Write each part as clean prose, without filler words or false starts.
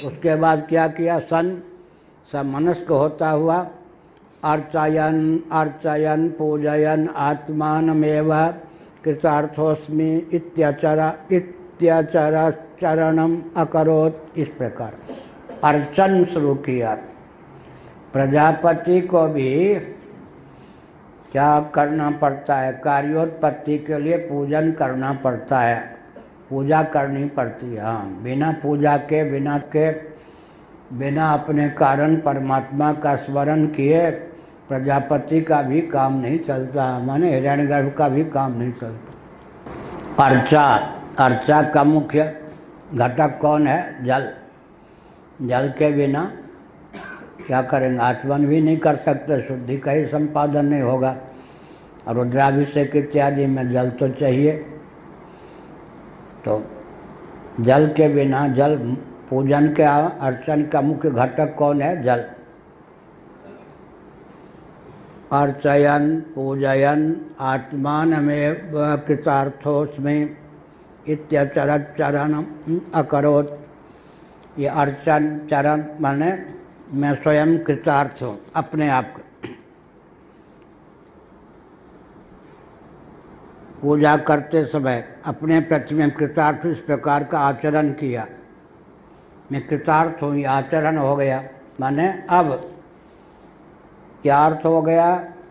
उसके बाद क्या किया, सन समनस्क होता हुआ अर्चयन अर्चयन पूजयन आत्मानमेव कृतार्थोस्मि इत्यचर चरणम अकरोत। इस प्रकार अर्चन शुरू किया। प्रजापति को भी क्या करना पड़ता है, कार्योत्पत्ति के लिए पूजन करना पड़ता है, पूजा करनी पड़ती है। हाँ, बिना पूजा के बिना अपने कारण परमात्मा का स्मरण किए प्रजापति का भी काम नहीं चलता, माने हिरण्यगर्भ का भी काम नहीं चलता। अर्चा का मुख्य घटक कौन है, जल। जल के बिना क्या करेंगे, आचमन भी नहीं कर सकते, शुद्धि का ही संपादन नहीं होगा। रुद्राभिषेक इत्यादि में जल तो चाहिए। तो जल के बिना, जल पूजन के अर्चन का मुख्य घटक कौन है, जल। अर्चयन पूजयन आत्मानमेव कृतार्थोस्मि इत्यचरत चरणम अकरोत। ये अर्चन चरण माने मैं स्वयं कृतार्थ हूँ अपने आप को। पूजा करते समय अपने प्रति में कृतार्थ इस प्रकार का आचरण किया, मैं कृतार्थ हूँ, ये आचरण हो गया। माने अब क्या अर्थ हो गया,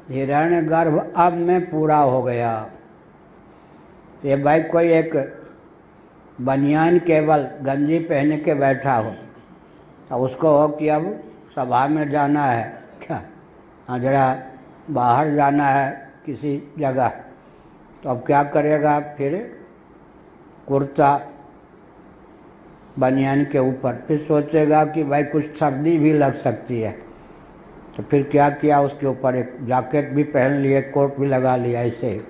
हिरण्यगर्भ अब मैं पूरा हो गया। ये भाई कोई एक बनियान केवल गंजी पहन के बैठा हो, तो उसको हो कि अब सभा में जाना है, क्या हाँ जरा बाहर जाना है किसी जगह, तो अब क्या करेगा, फिर कुर्ता बनियान के ऊपर, फिर सोचेगा कि भाई कुछ सर्दी भी लग सकती है, तो फिर क्या किया, उसके ऊपर एक जैकेट भी पहन लिए, कोट भी लगा लिया। ऐसे ही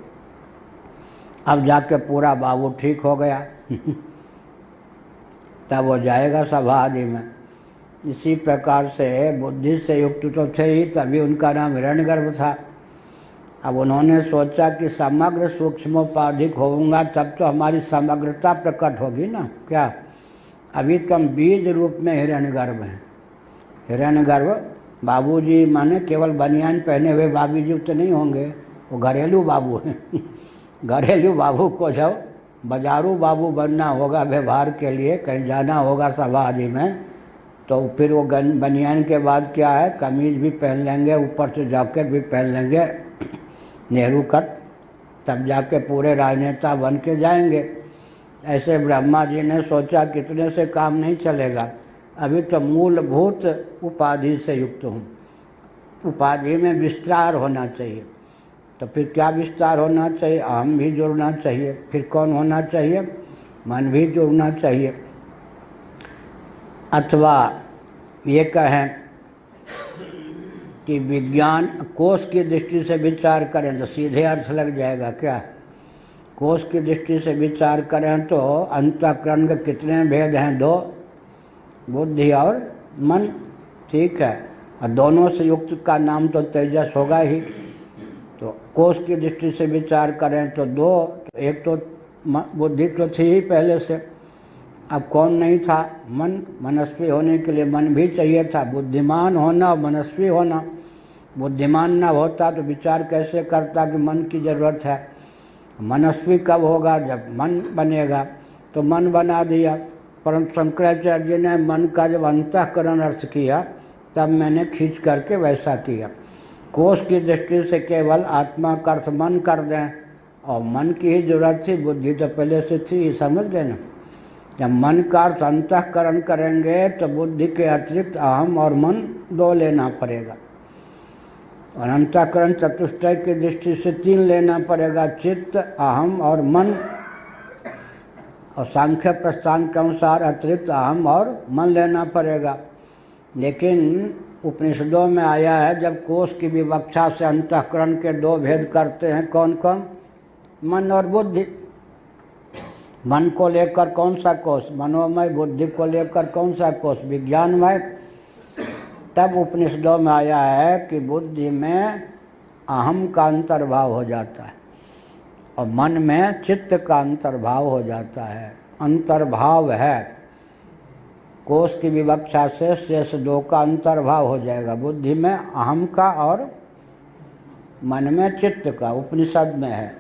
अब जाके पूरा बाबू ठीक हो गया तब वो जाएगा सभा आदि में। इसी प्रकार से बुद्धि से युक्त तो थे ही, तभी उनका नाम हिरण्यगर्भ था। अब उन्होंने सोचा कि समग्र सूक्ष्मोपाधिक होऊंगा तब तो हमारी समग्रता प्रकट होगी ना। क्या अभी तो हम बीज रूप में हिरण्यगर्भ हैं। हिरण्यगर्भ बाबूजी माने केवल बनियान पहने हुए बाबूजी तो नहीं होंगे, वो घरेलू बाबू हैं घरेलू बाबू को जब बाजारू बाबू बनना होगा व्यवहार के लिए, कहीं जाना होगा सभा आदि में, तो फिर वो बनियान के बाद क्या है, कमीज भी पहन लेंगे, ऊपर से जैकेट भी पहन लेंगे नेहरू कट, तब जाके पूरे राजनेता बन के जाएंगे। ऐसे ब्रह्मा जी ने सोचा कितने से काम नहीं चलेगा, अभी तो मूलभूत उपाधि से युक्त हूँ, उपाधि में विस्तार होना चाहिए। तो फिर क्या विस्तार होना चाहिए, अहम भी जुड़ना चाहिए। फिर कौन होना चाहिए, मन भी जुड़ना चाहिए। अथवा ये कहें कि विज्ञान कोश की दृष्टि से विचार करें तो सीधे अर्थ लग जाएगा। क्या कोश की दृष्टि से विचार करें तो अंतःकरण के कितने भेद हैं, दो, बुद्धि और मन, ठीक है, और दोनों से युक्त का नाम तो तेजस होगा ही। तो कोश की दृष्टि से विचार करें तो दो, तो एक तो बुद्धि तो थी ही पहले से, अब कौन नहीं था, मन। मनस्वी होने के लिए मन भी चाहिए था, बुद्धिमान होना और मनस्वी होना। बुद्धिमान ना होता तो विचार कैसे करता कि मन की ज़रूरत है। मनस्वी कब होगा, जब मन बनेगा। तो मन बना दिया, परंतु शंकराचार्य जी ने मन का जब अंतःकरण अर्थ किया तब मैंने खींच करके वैसा किया। कोश की दृष्टि से केवल आत्मा का अर्थ मन कर दें, और मन की ही जरूरत थी, बुद्धि तो पहले से थी, समझ गए ना। जब मन का अर्थ अंतःकरण करेंगे तो बुद्धि के अतिरिक्त अहम और मन दो लेना पड़ेगा, और अंतःकरण चतुष्टय की दृष्टि से तीन लेना पड़ेगा, चित्त, अहम और मन। और सांख्य प्रस्थान के अनुसार अतिरिक्त अहम और मन लेना पड़ेगा। लेकिन उपनिषदों में आया है जब कोश की विवक्षा से अंतःकरण के दो भेद करते हैं, कौन कौन, मन और बुद्धि। मन को लेकर कौन सा कोश, मनोमय, बुद्धि को लेकर कौन सा कोश, विज्ञानमय। तब उपनिषदों में आया है कि बुद्धि में अहम का अंतर्भाव हो जाता है और मन में चित्त का अंतर्भाव हो जाता है। अंतर्भाव है कोष की विवक्षा से शेष दो का अंतर्भाव हो जाएगा। बुद्धि में अहम का और मन में चित्त का, उपनिषद में है।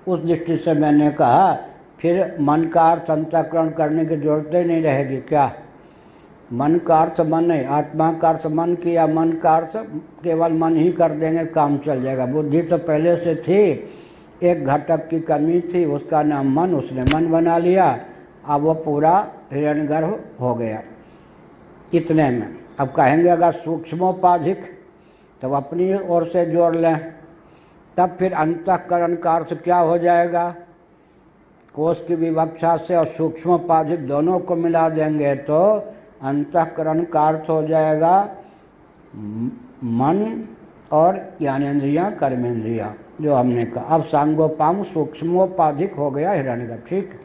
उस दृष्टि से मैंने कहा फिर मन का अर्थ अंतःकरण करने की जरूरत ही नहीं रहेगी। क्या मन का अर्थ मन है, आत्मा का अर्थ मन किया, मन का अर्थ केवल मन ही कर देंगे, काम चल जाएगा। बुद्धि तो पहले से थी, एक घटक की कमी थी, उसका नाम मन, उसने मन बना लिया, अब वो पूरा हिरण्यगर्भ हो गया। इतने में अब कहेंगे अगर सूक्ष्मोपाधिक तब अपनी ओर से जोड़ लें, तब फिर अंतःकरण का अर्थ क्या हो जाएगा? कोष की विवक्षा से और सूक्ष्मोपाधिक दोनों को मिला देंगे तो अंतःकरण का अर्थ हो जाएगा मन और ज्ञानेंद्रियां, कर्मेंद्रियां, जो हमने कहा। अब सांगोपांग सूक्ष्मोपाधिक हो गया हिरण्यगर्भ। ठीक,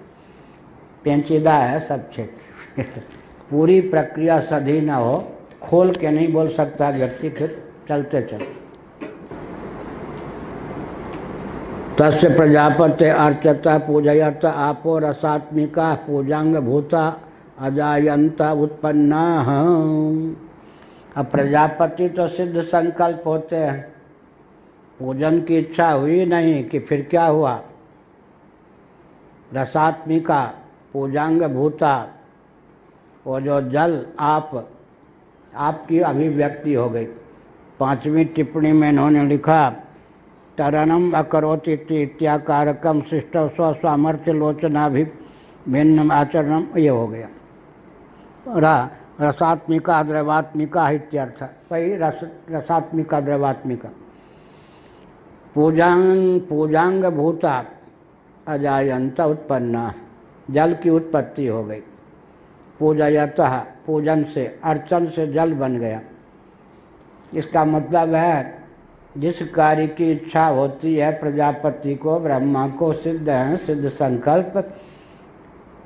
पेंचीदा है सब ठीक। पूरी प्रक्रिया सधी ना हो, खोल के नहीं बोल सकता व्यक्ति, फिर चलते चलते। तस्य प्रजापते अर्चता पूजयत आपो रसात्मिका पूजांग भूता अजायंत उत्पन्ना। अब प्रजापति तो सिद्ध संकल्प होते हैं, पूजन की इच्छा हुई नहीं कि फिर क्या हुआ? रसात्मिका पूजांग भूता, वो जो जल आपकी अभिव्यक्ति हो गई। 5वीं टिप्पणी में इन्होंने लिखा तरनम अकरोति इत्याकारकम शिष्ट स्वसामर्थ्य लोचनाभि भिन्न आचरणम, ये हो गया। रसात्मिका द्रवात्मिका इत्यर्थ, वही रसात्मिका द्रवात्मिका। पूजांग भूता अजायंत उत्पन्ना, जल की उत्पत्ति हो गई। पूजयतः, पूजन से, अर्चन से जल बन गया। इसका मतलब है जिस कार्य की इच्छा होती है प्रजापति को, ब्रह्मा को, सिद्ध है सिद्ध संकल्प,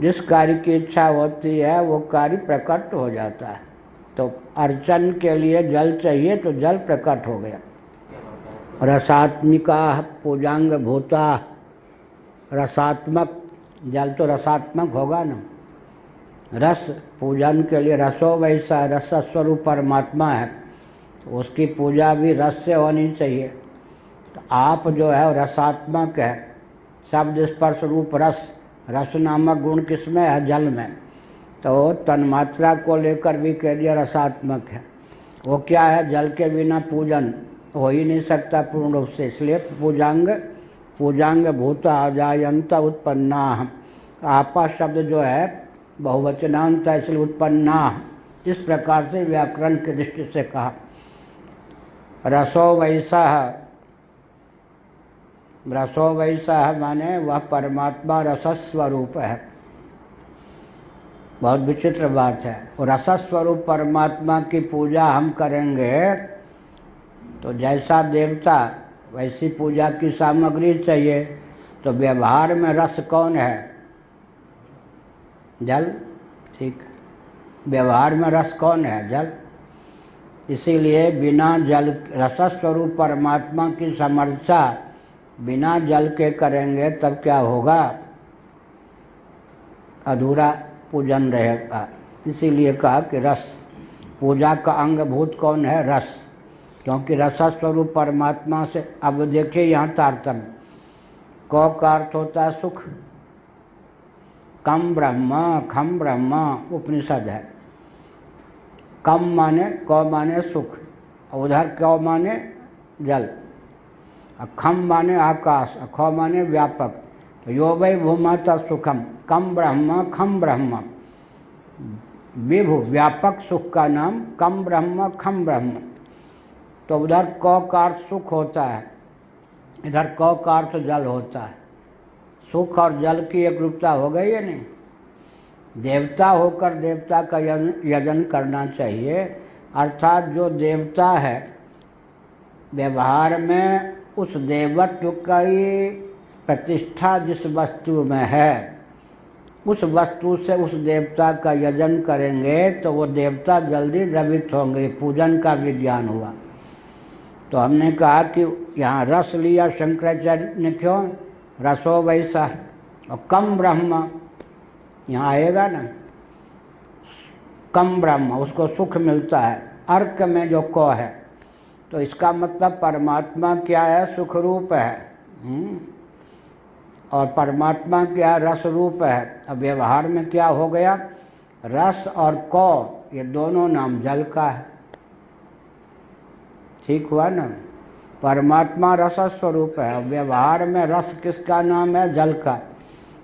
जिस कार्य की इच्छा होती है वो कार्य प्रकट हो जाता है। तो अर्चन के लिए जल चाहिए तो जल प्रकट हो गया। रसात्मिका पूजांग भूता, रसात्मक जल तो रसात्मक होगा ना। रस पूजन के लिए, रसो वैसा, रस स्वरूप परमात्मा है, उसकी पूजा भी रस से होनी चाहिए। तो आप जो है वो रसात्मक है, शब्द स्पर्श रूप रस, रस नामक गुण किसमें है? जल में। तो तन्मात्रा को लेकर भी कह दिया रसात्मक है। वो क्या है? जल के बिना पूजन हो ही नहीं सकता पूर्ण रूप से, इसलिए पूजांग भूता अजायंत उत्पन्ना। आपा शब्द जो है बहुवचनांत है, इसलिए उत्पन्ना, इस प्रकार से व्याकरण की दृष्टि से कहा। रसो वैसा माने वह परमात्मा रसस्वरूप है। बहुत विचित्र बात है। और रसस्वरूप परमात्मा की पूजा हम करेंगे तो जैसा देवता वैसी पूजा की सामग्री चाहिए। तो व्यवहार में रस कौन है? जल। ठीक, व्यवहार में रस कौन है? जल। इसीलिए बिना जल, रसस्वरूप परमात्मा की समर्चा बिना जल के करेंगे तब क्या होगा? अधूरा पूजन रहेगा। इसीलिए कहा कि रस, पूजा का अंगभूत कौन है? रस, क्योंकि रसस्वरूप परमात्मा से। अब देखिए यहाँ तारतम्य, क का अर्थ होता है सुख, कम ब्रह्म खम ब्रह्म उपनिषद है। कम माने, क माने सुख, उधर क माने जल, खम माने आकाश, ख माने व्यापक। तो यो वै भूमा सुखम, कम ब्रह्म खम ब्रह्म, विभु व्यापक सुख का नाम कम ब्रह्म खम ब्रह्म। तो उधर क का अर्थ सुख होता है, इधर क का अर्थ जल होता है। सुख और जल की एक रूपता हो गई है नहीं? देवता होकर देवता का यजन करना चाहिए, अर्थात जो देवता है व्यवहार में उस देवत्व की प्रतिष्ठा जिस वस्तु में है, उस वस्तु से उस देवता का यजन करेंगे तो वो देवता जल्दी द्रवित होंगे। पूजन का विज्ञान हुआ। तो हमने कहा कि यहाँ रस लिया शंकराचार्य ने, क्यों? रसो वैसा, और कम ब्रह्म यहाँ आएगा ना। कम ब्रह्म, उसको सुख मिलता है। अर्क में जो क है, तो इसका मतलब परमात्मा क्या है? सुख रूप है। और परमात्मा क्या? रस रूप है। अब व्यवहार में क्या हो गया? रस और क ये दोनों नाम जल का है। ठीक हुआ ना? परमात्मा रस स्वरूप है और व्यवहार में रस किसका नाम है? जल का।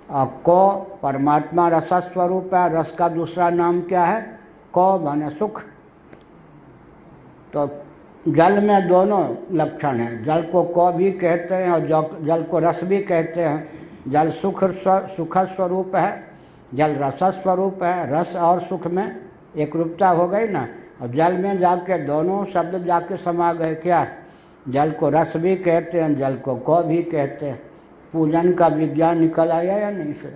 और क परमात्मा रस स्वरूप है, रस का दूसरा नाम क्या है? क माने सुख। तो जल में दोनों लक्षण हैं। जल को क भी कहते हैं और जल को रस भी कहते हैं। जल सुख स्वरूप है, जल रस स्वरूप है। रस और सुख में एक रूपता हो गई ना। और जल में जाके दोनों शब्द जाके समा गए। क्या? जल को रस भी कहते हैं, जल को क भी कहते हैं। पूजन का विज्ञान निकल आया या नहीं से?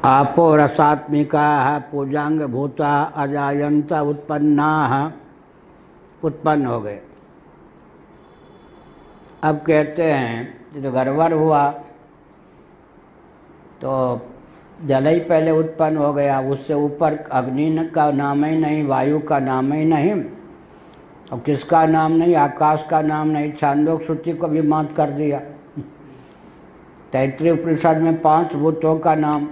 आपो रसात्मिका पूजांग भूता अजायंत उत्पन्ना, उत्पन्न हो गए। अब कहते हैं जो गड़बड़ हुआ तो जल ही पहले उत्पन्न हो गया, उससे ऊपर अग्नि का नाम ही नहीं, वायु का नाम ही नहीं, और किसका नाम नहीं? आकाश का नाम नहीं। छांदोग्य श्रुति को भी मात कर दिया। तैत्तिरीय उपनिषद में 5 भूतों का नाम,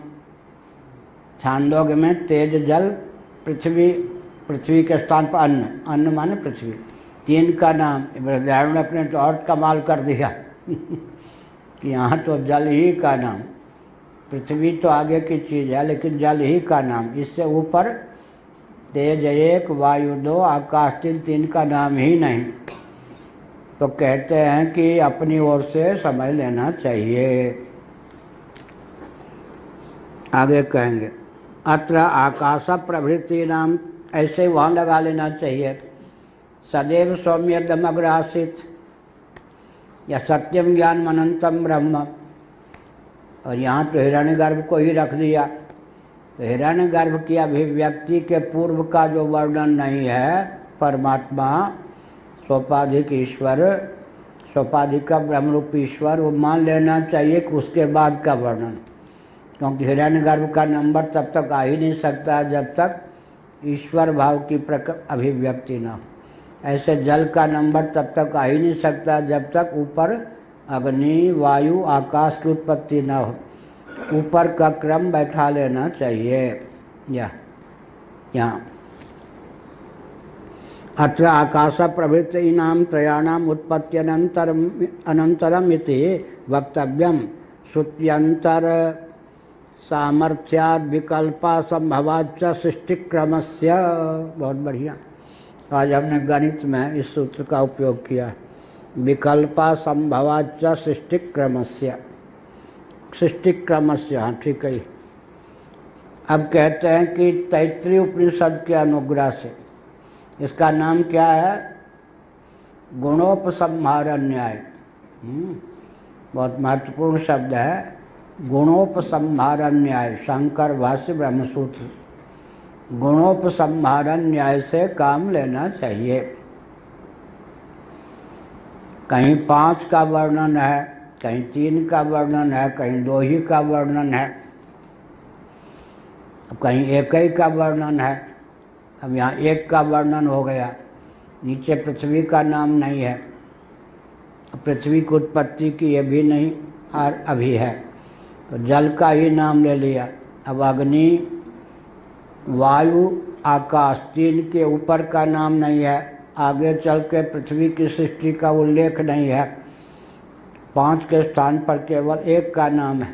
छांदोग्य में तेज जल पृथ्वी, पृथ्वी के स्थान पर अन्न, अन्न माने पृथ्वी, 3 का नाम। बृहदारण्यक ने तो और कमाल कर दिया कि यहाँ तो जल ही का नाम, पृथ्वी तो आगे की चीज़ है लेकिन जल ही का नाम। इससे ऊपर तेज 1, वायु 2, आकाश 3 का नाम ही नहीं। तो कहते हैं कि अपनी ओर से समझ लेना चाहिए। आगे कहेंगे अत्र आकाश प्रभृति नाम, ऐसे वहाँ लगा लेना चाहिए। सदैव सौम्यदमग्र आसीत या सत्यम ज्ञान अनंतम ब्रह्म। और यहाँ तो हिरण्यगर्भ को ही रख दिया। तो हिरण्यगर्भ की अभिव्यक्ति के पूर्व का जो वर्णन नहीं है, परमात्मा सोपाधिक ईश्वर, सोपाधिक का ब्रह्मरूप ईश्वर, वो मान लेना चाहिए कि उसके बाद का वर्णन। क्योंकि हिरण्यगर्भ का नंबर तब तक आ ही नहीं सकता जब तक ईश्वर भाव की अभिव्यक्ति न हो। ऐसे जल का नंबर तब तक आ ही नहीं सकता जब तक ऊपर अग्नि, वायु, आकाश की उत्पत्ति न हो। ऊपर का क्रम बैठा लेना चाहिए। यहाँ अत्र आकाश प्रभृतीनां त्रयाणाम उत्पत्ति अनंतरम इति वक्तव्यम। श्रुत्यंतर सामर्थ्याद विकल्पा संभवाच्च सृष्टिक्रमस्य। बहुत बढ़िया। आज हमने गणित में इस सूत्र का उपयोग किया है। विकल्पा संभवाच्च सृष्टिक्रमस्य, सृष्टिक्रमस्य। हाँ ठीक है। अब कहते हैं कि तैत्तिरीय उपनिषद के अनुग्रह से, इसका नाम क्या है? गुणोपसंहार न्याय। बहुत महत्वपूर्ण शब्द है, गुणोपसंहार न्याय। शंकर भाष्य ब्रह्मसूत्र। गुणोपसंहार न्याय से काम लेना चाहिए। कहीं 5 का वर्णन है, कहीं 3 का वर्णन है, कहीं 2 ही का वर्णन है, कहीं 1 ही का वर्णन है। अब यहाँ 1 का वर्णन हो गया। नीचे पृथ्वी का नाम नहीं है, पृथ्वी की उत्पत्ति की ये भी नहीं और अभी है, तो जल का ही नाम ले लिया। अब अग्नि, वायु, आकाश 3 के ऊपर का नाम नहीं है। आगे चल के पृथ्वी की सृष्टि का उल्लेख नहीं है। 5 के स्थान पर केवल 1 का नाम है।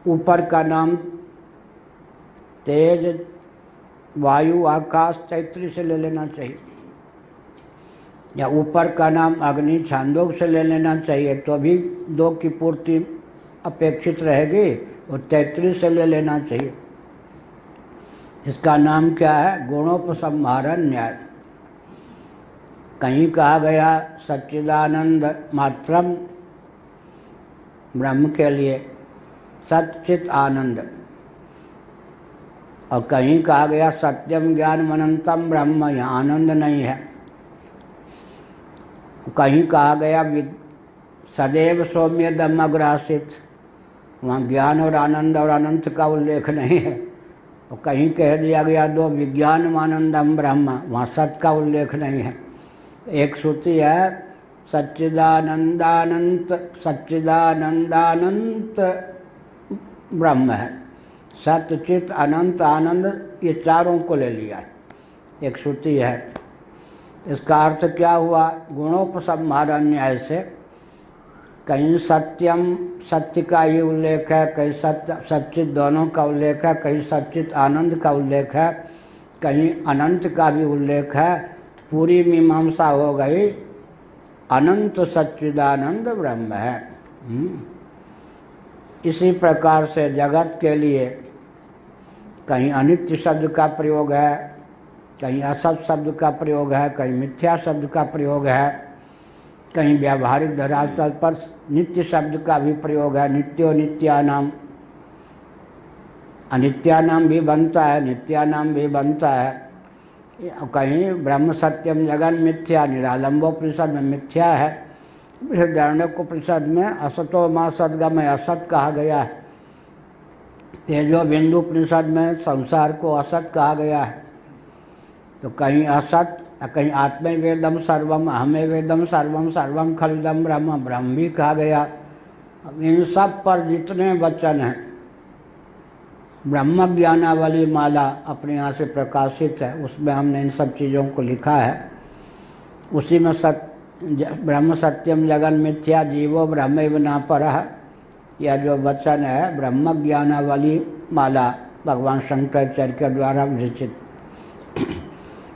ऊपर का नाम तेज, वायु, आकाश तैत्तिरीय से ले लेना चाहिए, या ऊपर का नाम अग्नि छांदोग्य से ले लेना चाहिए, तो भी 2 की पूर्ति अपेक्षित रहेगी, और तैत्तिरीय से ले लेना चाहिए। इसका नाम क्या है? गुणोपसंहार न्याय। कहीं कहा गया सच्चिदानंद मात्रम, ब्रह्म के लिए सच्चित आनंद, और कहीं कहा गया सत्यम ज्ञान अनंतम ब्रह्म, यहाँ आनंद नहीं है। कहीं कहा गया सदैव सौम्यदम अग्रासित, वहाँ ज्ञान और आनंद और अनंत का उल्लेख नहीं है। और कहीं कह दिया गया दो विज्ञानमानंदम ब्रह्म, वहाँ सत का उल्लेख नहीं है। एक श्रुति है सच्चिदानंदानंत, सच्चिदानंदानंत ब्रह्म है। सत्य चित अनंत आनंद ये चारों को ले लिया है, एक श्रुति है। इसका अर्थ क्या हुआ? गुणोपसंहार न्याय से कहीं सत्यम सत्य का ही उल्लेख है, कहीं सत्य सच्चित दोनों का उल्लेख है, कहीं सच्चित आनंद का उल्लेख है, कहीं अनंत का भी उल्लेख है। पूरी मीमांसा हो गई अनंत सच्चिदानंद ब्रह्म है। इसी प्रकार से जगत के लिए कहीं अनित्य शब्द का प्रयोग है, कहीं असत शब्द का प्रयोग है, कहीं मिथ्या शब्द का प्रयोग है, कहीं व्यावहारिक धरातल पर नित्य शब्द का भी प्रयोग है। नित्यो नित्यानाम, अनित्यानाम भी बनता है, नित्यानाम भी बनता है। कहीं ब्रह्म सत्यम जगन मिथ्या, निरालंबोपनिषद में मिथ्या है। बृहदारण्यकोपनिषद में असतो मां सद्गमय असत कहा गया है। तेजो बिंदुपनिषद में संसार को असत कहा गया है। तो कहीं असत, कहीं आत्मे वेदम सर्वम, अहमे वेदम सर्वम, सर्वम खलिदम ब्रह्म, ब्रह्म भी कहा गया। अब इन सब पर जितने वचन हैं, ब्रह्म ज्ञानावली माला अपने यहाँ से प्रकाशित है, उसमें हमने इन सब चीज़ों को लिखा है। उसी में ब्रह्म सत्यम जगन मिथ्या जीवो ब्रह्मैव न परः, यह जो वचन है ब्रह्म ज्ञानावली माला भगवान शंकराचार्य के द्वारा विरचित।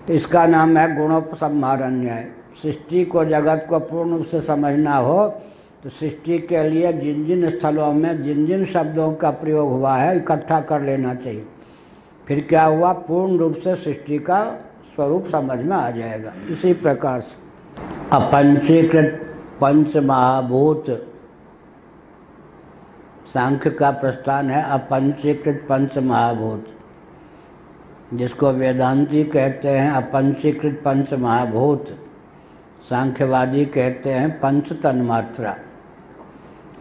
तो इसका नाम है गुणोपसंहार न्याय। सृष्टि को, जगत को पूर्ण रूप से समझना हो तो सृष्टि के लिए जिन जिन स्थलों में जिन जिन शब्दों का प्रयोग हुआ है इकट्ठा कर लेना चाहिए। फिर क्या हुआ? पूर्ण रूप से सृष्टि का स्वरूप समझ में आ जाएगा। इसी प्रकार से अपंचीकृत पंच महाभूत, सांख्य का प्रस्थान है अपंचीकृत पंच महाभूत, जिसको वेदांती कहते हैं अपंचीकृत पंच महाभूत, सांख्यवादी कहते हैं पंच तन्मात्रा।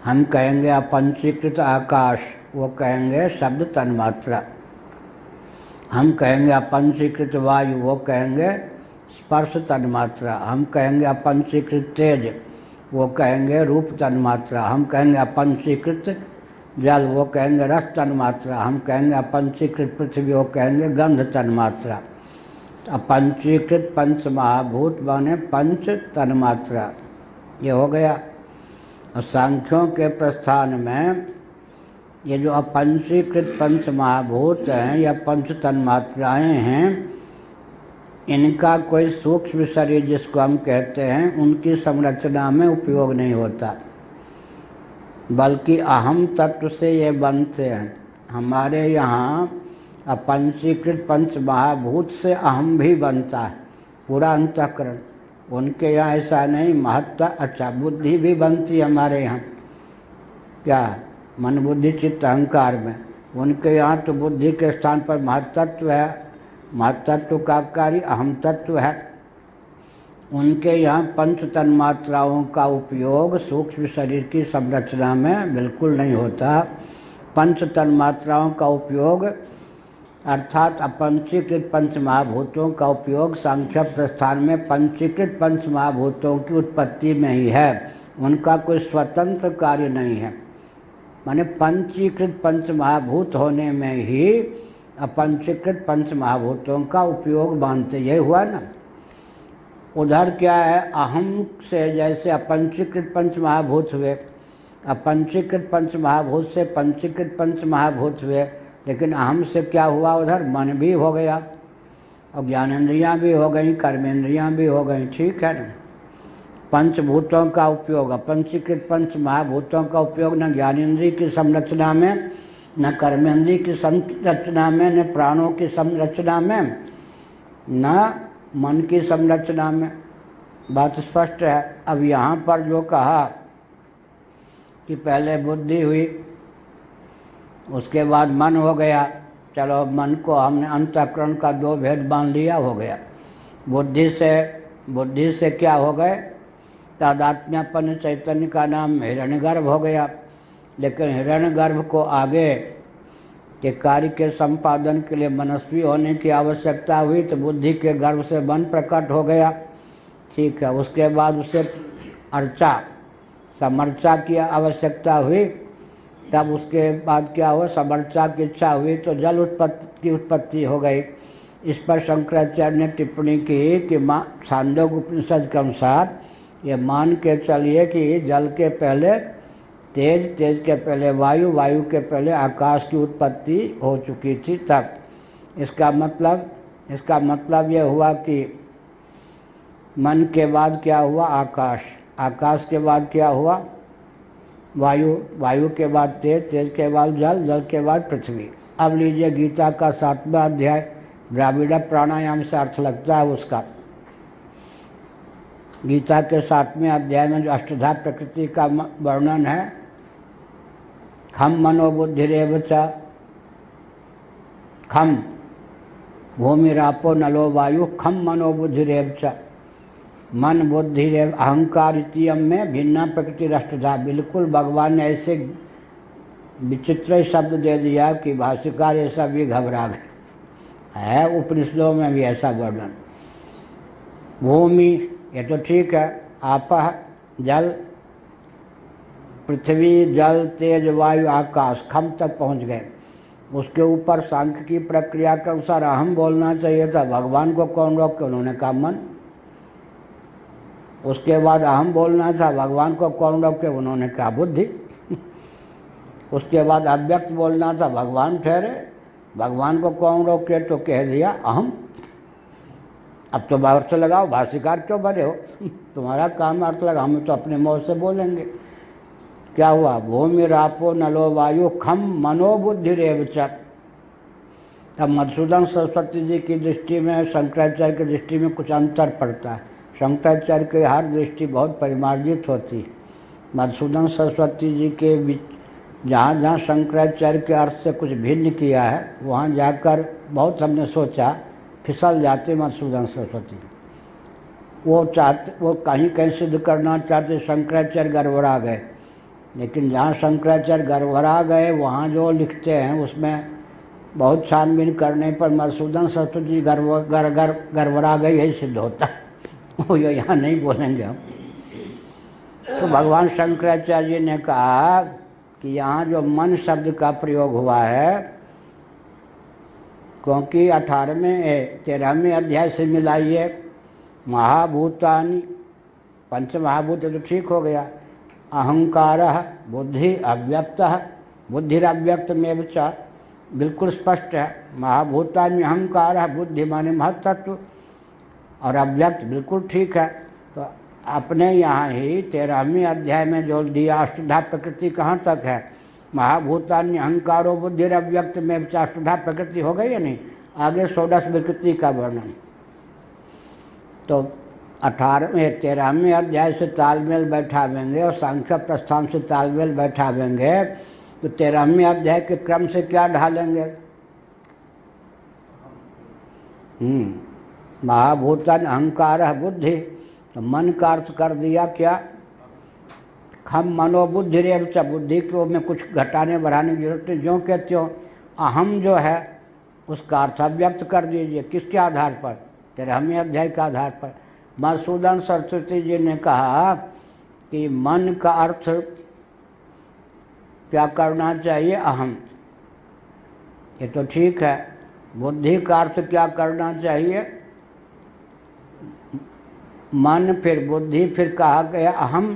हम कहेंगे अपंचीकृत आकाश, वो कहेंगे शब्द तन्मात्रा। हम कहेंगे अपंचीकृत वायु, वो कहेंगे स्पर्श तन्मात्रा। हम कहेंगे अपंचीकृत तेज, वो कहेंगे रूप तन्मात्रा। हम कहेंगे अपंचीकृत जल, वो कहेंगे रस तन्मात्रा। हम कहेंगे अपंचीकृत पृथ्वी, वो कहेंगे गंध तन्मात्रा। अपंचीकृत पंच महाभूत माने पंच तन्मात्रा, ये हो गया। और सांख्यों के प्रस्थान में ये जो अपंचीकृत पंच महाभूत हैं या पंच तन्मात्राएँ हैं, इनका कोई सूक्ष्म शरीर जिसको हम कहते हैं उनकी संरचना में उपयोग नहीं होता, बल्कि अहम तत्व से ये बनते हैं। हमारे यहाँ अपंचीकृत पंच महाभूत से अहम भी बनता है, पूरा अंतःकरण। उनके यहाँ ऐसा नहीं, महत्ता। अच्छा, बुद्धि भी बनती है हमारे यहाँ, क्या मन बुद्धि चित्त अहंकार में। उनके यहाँ तो बुद्धि के स्थान पर महत्तत्व है, महत्तत्व का कार्य अहम तत्व है। उनके यहाँ पंच तन्मात्राओं का उपयोग सूक्ष्म शरीर की संरचना में बिल्कुल नहीं होता। पंच तन्मात्राओं का उपयोग अर्थात अपंचीकृत पंच महाभूतों का उपयोग सांख्य प्रस्थान में पंचीकृत पंच महाभूतों की उत्पत्ति में ही है, उनका कोई स्वतंत्र कार्य नहीं है। माने पंचीकृत पंच महाभूत होने में ही अपंचीकृत पंच महाभूतों का उपयोग मानते, यही हुआ ना। उधर क्या है, अहम से जैसे अपंचीकृत पंच महाभूत हुए, अपंचीकृत पंच महाभूत से पंचीकृत पंच महाभूत हुए, लेकिन अहम से क्या हुआ, उधर मन भी हो गया और ज्ञानेंद्रियाँ भी हो गई, कर्मेंद्रियाँ भी हो गई, ठीक है ना। पंचभूतों का उपयोग, अपंचीकृत पंच महाभूतों का उपयोग न ज्ञानेंद्रिय की संरचना में, न कर्मेंद्रिय की संरचना में, न प्राणों की संरचना में, न मन की संरचना में। बात स्पष्ट है। अब यहाँ पर जो कहा कि पहले बुद्धि हुई, उसके बाद मन हो गया, चलो मन को हमने अंतःकरण का दो भेद मान लिया, हो गया। बुद्धि से क्या हो गए, तादात्म्यपन चैतन्य का नाम हिरण्यगर्भ हो गया। लेकिन हिरण्यगर्भ को आगे के कार्य के संपादन के लिए मनस्वी होने की आवश्यकता हुई, तो बुद्धि के गर्भ से मन प्रकट हो गया। ठीक है, उसके बाद उसे अर्चा समर्चा की आवश्यकता हुई, तब उसके बाद क्या हुआ, समर्चा की इच्छा हुई तो जल की उत्पत्ति हो गई। इस पर शंकराचार्य ने टिप्पणी की कि छांदोग्य उपनिषद के अनुसार ये मान के चलिए कि जल के पहले तेज, तेज के पहले वायु, वायु के पहले आकाश की उत्पत्ति हो चुकी थी तब। इसका मतलब यह हुआ कि मन के बाद क्या हुआ, आकाश, आकाश के बाद क्या हुआ, वायु, वायु के बाद तेज, तेज के बाद जल, जल के बाद पृथ्वी। अब लीजिए गीता का 7वां अध्याय द्राविड़ प्राणायाम से अर्थ लगता है उसका। गीता के 7वें अध्याय में जो अष्टधा प्रकृति का वर्णन है, खम मनोबुद्धिरेव च, खम भूमिरापो नलो वायु, खम मनोबुद्धिरेव च, मन बुद्धि रेव अहंकार इतियम में भिन्ना प्रकृति अष्टधा। बिल्कुल भगवान ने ऐसे विचित्र शब्द दे दिया कि भाष्यकार ऐसा भी घबरा गए। है उपनिषदों में भी ऐसा वर्णन। भूमि ये तो ठीक है, आपः जल, पृथ्वी, जल, तेज, वायु, आकाश, खम तक पहुंच गए। उसके ऊपर सांख्य की प्रक्रिया के अनुसार अहम बोलना चाहिए था, भगवान को कौन रोक के, उन्होंने कहा मन। उसके बाद अहम बोलना था, भगवान को कौन रोक के, उन्होंने कहा बुद्धि। उसके बाद अव्यक्त बोलना था, भगवान ठहरे, भगवान को कौन रोक के, तो कह दिया अहम। अब तो अर्थ लगाओ, भाष्यकार क्यों बने हो, तुम्हारा काम अर्थ लगा, हम तो अपने मुँह से बोलेंगे। क्या हुआ, भूमि रापो नलो वायु, खम मनोबुद्धि रेव च। अब मधुसूदन सरस्वती जी की दृष्टि में, शंकराचार्य की दृष्टि में कुछ अंतर पड़ता है। शंकराचार्य की हर दृष्टि बहुत परिमार्जित होती है। मधुसूदन सरस्वती जी के जहाँ जहाँ शंकराचार्य के अर्थ से कुछ भिन्न किया है, वहाँ जाकर बहुत हमने सोचा फिसल जाते मधुसूदन सरस्वती। वो कहीं कहीं सिद्ध करना चाहते, शंकराचार्य गड़बड़ा गए। लेकिन जहाँ शंकराचार्य गड़बड़ा गए, वहाँ जो लिखते हैं उसमें बहुत छानबीन करने पर मधुसूदन सरस्वती जी गड़बड़ा गए, यही सिद्ध होता है। वो यहाँ नहीं बोलेंगे हम। तो भगवान शंकराचार्य जी ने कहा कि यहाँ जो मन शब्द का प्रयोग हुआ है, क्योंकि 13वें अध्याय से मिलाइए, महाभूतानि, पंच महाभूत तो ठीक हो गया, अहंकार, बुद्धि, अव्यक्त, बुद्धिरव्यक्त में च, बिल्कुल स्पष्ट है। महाभूतानि अहंकार, बुद्धि माने महत्तत्व, और अव्यक्त बिल्कुल ठीक है। तो अपने यहाँ ही 13वें अध्याय में जो दिया अष्टधा प्रकृति कहाँ तक है, महाभूतान्य अहंकारो बुद्धिर अव्यक्त में अष्टधा प्रकृति हो गई है नहीं, आगे 16 विकृति का वर्णन। तो 13वें अध्याय से तालमेल बैठावेंगे और सांख्य प्रस्थान से तालमेल बैठावेंगे, तो 13वें अध्याय के क्रम से क्या ढालेंगे, महाभूतन अहंकार बुद्धि, तो मन का अर्थ कर दिया क्या, खम मनोबुद्धि रेव च, बुद्धि को में कुछ घटाने बढ़ाने की जरूरत नहीं, जो के त्यों। अहम जो है उसका अर्थ व्यक्त कर दीजिए, किसके आधार पर, 13वें अध्याय के आधार पर। मधुसूदन सरस्वती जी ने कहा कि मन का अर्थ क्या करना चाहिए, अहम, ये तो ठीक है। बुद्धि का अर्थ क्या करना चाहिए, मन, फिर बुद्धि, फिर कहा गया अहम।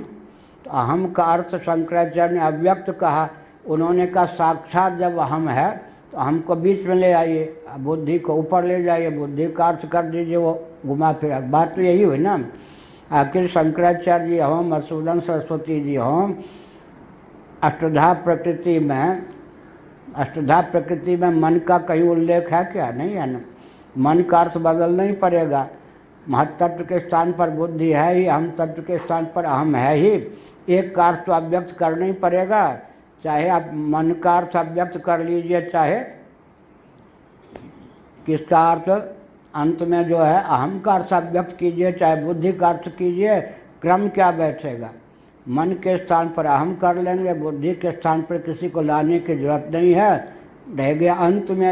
तो अहम का अर्थ शंकराचार्य ने अव्यक्त कहा, उन्होंने कहा साक्षात जब अहम है तो अहम को बीच में ले आइए, बुद्धि को ऊपर ले जाइए, बुद्धि का अर्थ कर दीजिए, वो घुमा फिरा। बात तो यही हुई ना। आखिर शंकराचार्य जी हों, मधुसूदन सरस्वती जी हों, अष्टधा प्रकृति में मन का कहीं उल्लेख है क्या, नहीं है ना। मन का अर्थ बदलना ही पड़ेगा। महत्तत्व के स्थान पर बुद्धि है ही, अहम तत्व के स्थान पर अहम है ही, एक का अर्थ तो अव्यक्त करना ही पड़ेगा। चाहे आप मन का अर्थ अव्यक्त कर लीजिए, चाहे किसका अर्थ अंत में जो है अहम का अर्थ अव्यक्त कीजिए, चाहे बुद्धि का अर्थ कीजिए, क्रम क्या बैठेगा? मन के स्थान पर अहम कर लेंगे, बुद्धि के स्थान पर किसी को लाने की जरूरत नहीं है। रह गया अंत में